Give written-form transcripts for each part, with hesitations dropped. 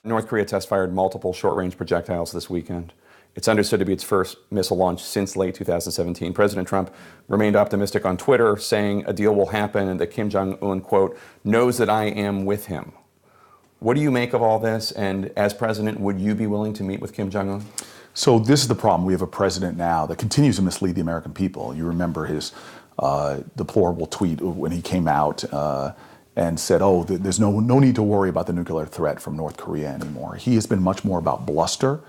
North Korea test-fired multiple short-range projectiles this weekend. It's understood to be its first missile launch since late 2017. President Trump remained optimistic on Twitter, saying a deal will happen and that Kim Jong-un, quote, knows that I am with him. What do you make of all this? And as president, would you be willing to meet with Kim Jong-un? So this is the problem. We have a president now that continues to mislead the American people. You remember his deplorable tweet when he came out and said, oh, there's no need to worry about the nuclear threat from North Korea anymore. He has been much more about bluster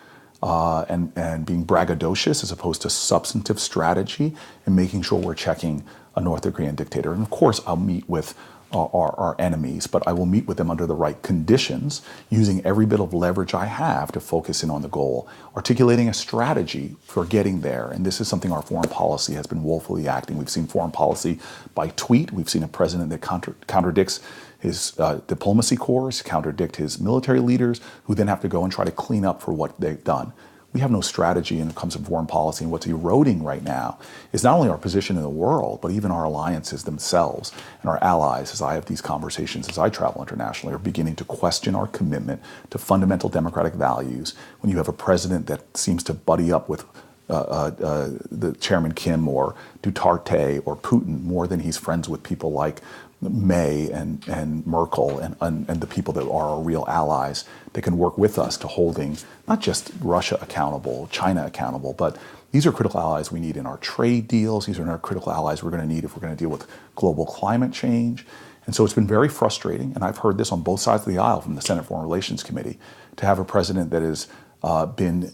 and being braggadocious as opposed to substantive strategy and making sure we're checking a North Korean dictator. And of course, I'll meet with our enemies, but I will meet with them under the right conditions, using every bit of leverage I have to focus in on the goal, articulating a strategy for getting there. And this is something our foreign policy has been woefully acting. We've seen foreign policy by tweet. We've seen a president that contradicts his diplomacy corps, contradict his military leaders, who then have to go and try to clean up for what they've done. We have no strategy when it comes to foreign policy, and what's eroding right now is not only our position in the world, but even our alliances themselves and our allies, as I have these conversations, as I travel internationally, are beginning to question our commitment to fundamental democratic values when you have a president that seems to buddy up with the Chairman Kim or Duterte or Putin more than he's friends with people like May and Merkel and the people that are our real allies that can work with us to holding not just Russia accountable, China accountable, but these are critical allies we need in our trade deals. These are our critical allies we're going to need if we're going to deal with global climate change. And so it's been very frustrating, and I've heard this on both sides of the aisle from the Senate Foreign Relations Committee, to have a president that has been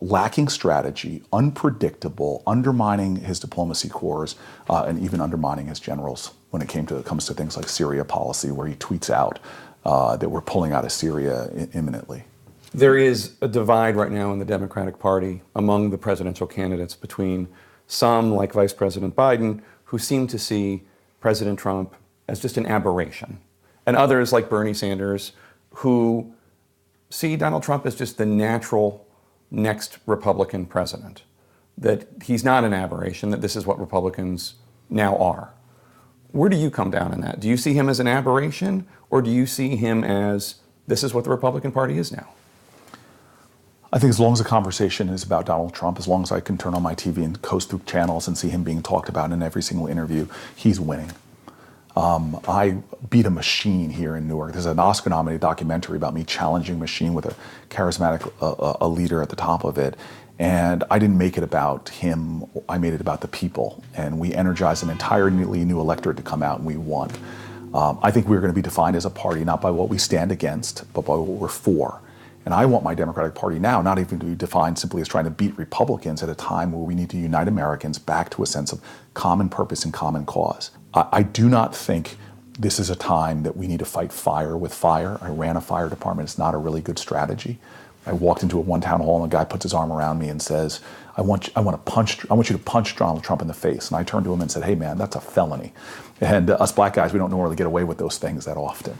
lacking strategy, unpredictable, undermining his diplomacy corps, and even undermining his generals when it comes to things like Syria policy, where he tweets out that we're pulling out of Syria imminently. There is a divide right now in the Democratic Party among the presidential candidates between some, like Vice President Biden, who seem to see President Trump as just an aberration, and others, like Bernie Sanders, who see Donald Trump as just the natural next Republican president, that he's not an aberration, that this is what Republicans now are. Where do you come down on that? Do you see him as an aberration, or do you see him as this is what the Republican Party is now? I think as long as the conversation is about Donald Trump, as long as I can turn on my TV and coast through channels and see him being talked about in every single interview, he's winning. I beat a machine here in Newark. There's an Oscar-nominated documentary about me challenging a machine with a charismatic a leader at the top of it. And I didn't make it about him. I made it about the people. And we energized an entirely new electorate to come out, and we won. I think we're going to be defined as a party not by what we stand against, but by what we're for. And I want my Democratic Party now not even to be defined simply as trying to beat Republicans at a time where we need to unite Americans back to a sense of common purpose and common cause. I do not think this is a time that we need to fight fire with fire. I ran a fire department. It's not a really good strategy. I walked into one town hall and a guy puts his arm around me and says, I want you to punch Donald Trump in the face. And I turned to him and said, hey man, that's a felony. And us black guys, we don't normally get away with those things that often.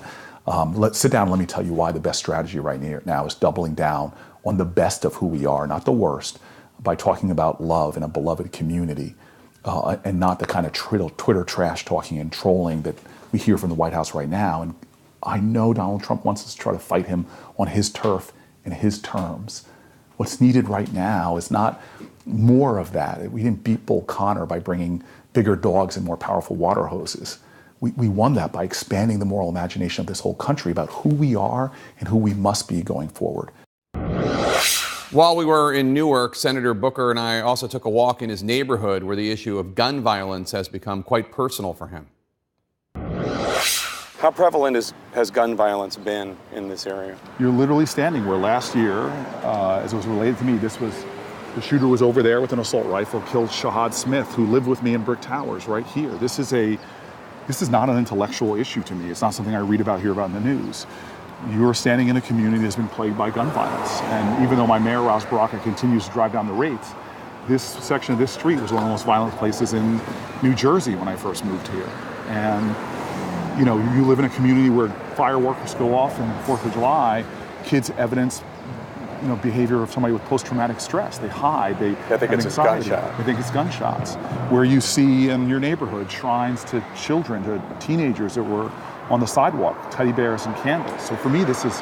Let's sit down and let me tell you why the best strategy right now is doubling down on the best of who we are, not the worst, by talking about love in a beloved community, and not the kind of Twitter trash talking and trolling that we hear from the White House right now. And I know Donald Trump wants us to try to fight him on his turf in his terms. What's needed right now is not more of that. We didn't beat Bull Connor by bringing bigger dogs and more powerful water hoses. We won that by expanding the moral imagination of this whole country about who we are and who we must be going forward. While we were in Newark, Senator Booker and I also took a walk in his neighborhood where the issue of gun violence has become quite personal for him. How prevalent has gun violence been in this area? You're literally standing where last year, as it was related to me, the shooter was over there with an assault rifle, killed Shahad Smith, who lived with me in Brick Towers right here. This is not an intellectual issue to me. It's not something I read about here about in the news. You are standing in a community that's been plagued by gun violence. And even though my mayor, Ross Baraka, continues to drive down the rates, this section of this street was one of the most violent places in New Jersey when I first moved here. And you know, you live in a community where fireworks go off on the 4th of July, kids evidence, you know, behavior of somebody with post-traumatic stress. They hide, they think it's anxiety. a gunshot. They think it's gunshots. Where you see in your neighborhood shrines to children, to teenagers that were on the sidewalk, teddy bears and candles. So for me, this is,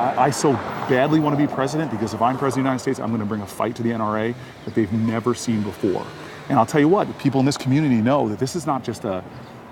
I so badly want to be president because if I'm president of the United States, I'm going to bring a fight to the NRA that they've never seen before. And I'll tell you what, people in this community know that this is not just a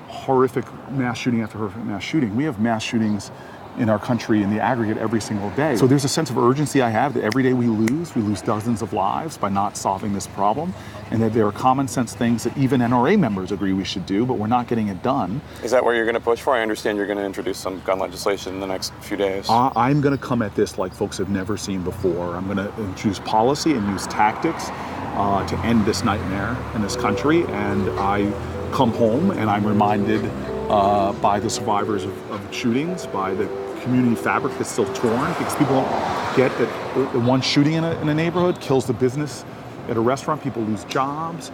horrific mass shooting after horrific mass shooting. We have mass shootings in our country in the aggregate every single day. So there's a sense of urgency I have that every day we lose dozens of lives by not solving this problem, and that there are common sense things that even NRA members agree we should do, but we're not getting it done. Is that where you're going to push for? I understand you're going to introduce some gun legislation in the next few days. I'm going to come at this like folks have never seen before. I'm going to introduce policy and use tactics to end this nightmare in this country, and I come home and I'm reminded by the survivors of shootings, by the community fabric that's still torn, because people don't get that the one shooting in a neighborhood kills the business at a restaurant. People lose jobs,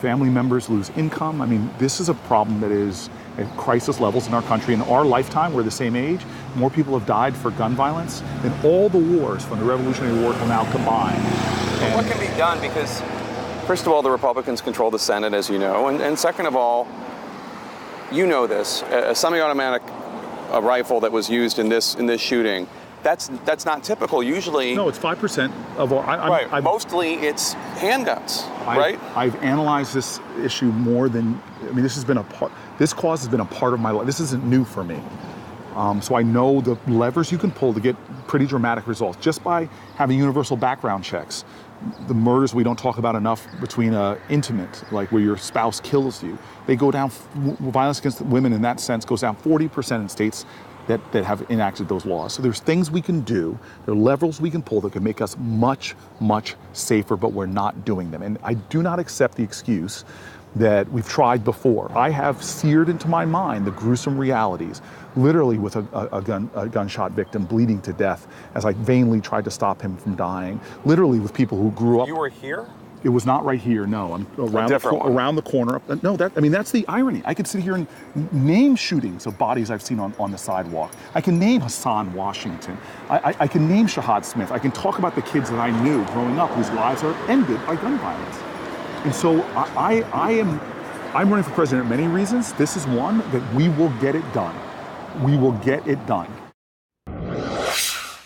family members lose income. I mean, this is a problem that is at crisis levels in our country. In our lifetime, we're the same age, more people have died for gun violence than all the wars from the Revolutionary War till now combined. And what can be done? Because first of all, the Republicans control the Senate, as you know, and second of all, you know this, a semi-automatic rifle that was used in this shooting, that's not typical. Usually, no, it's 5% of all. Right. Mostly it's handguns, right? I've analyzed this issue more than. I mean, this has been a part. This cause has been a part of my life. This isn't new for me. So I know the levers you can pull to get pretty dramatic results just by having universal background checks. The murders we don't talk about enough between intimate, like where your spouse kills you, they go down. Violence against women in that sense goes down 40% in states that have enacted those laws. So there's things we can do, there are levers we can pull that can make us much, much safer, but we're not doing them. And I do not accept the excuse that we've tried before. I have seared into my mind the gruesome realities, literally with a gunshot victim bleeding to death as I vainly tried to stop him from dying, literally with people who grew up. You were here? It was not right here, no. I'm around the corner. No, that's the irony. I could sit here and name shootings of bodies I've seen on the sidewalk. I can name Hassan Washington. I can name Shahad Smith. I can talk about the kids that I knew growing up whose lives are ended by gun violence. And so I'm running for president for many reasons. This is one that we will get it done. We will get it done.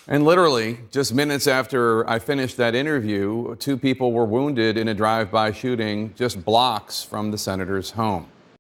And literally, just minutes after I finished that interview, 2 people were wounded in a drive-by shooting just blocks from the senator's home.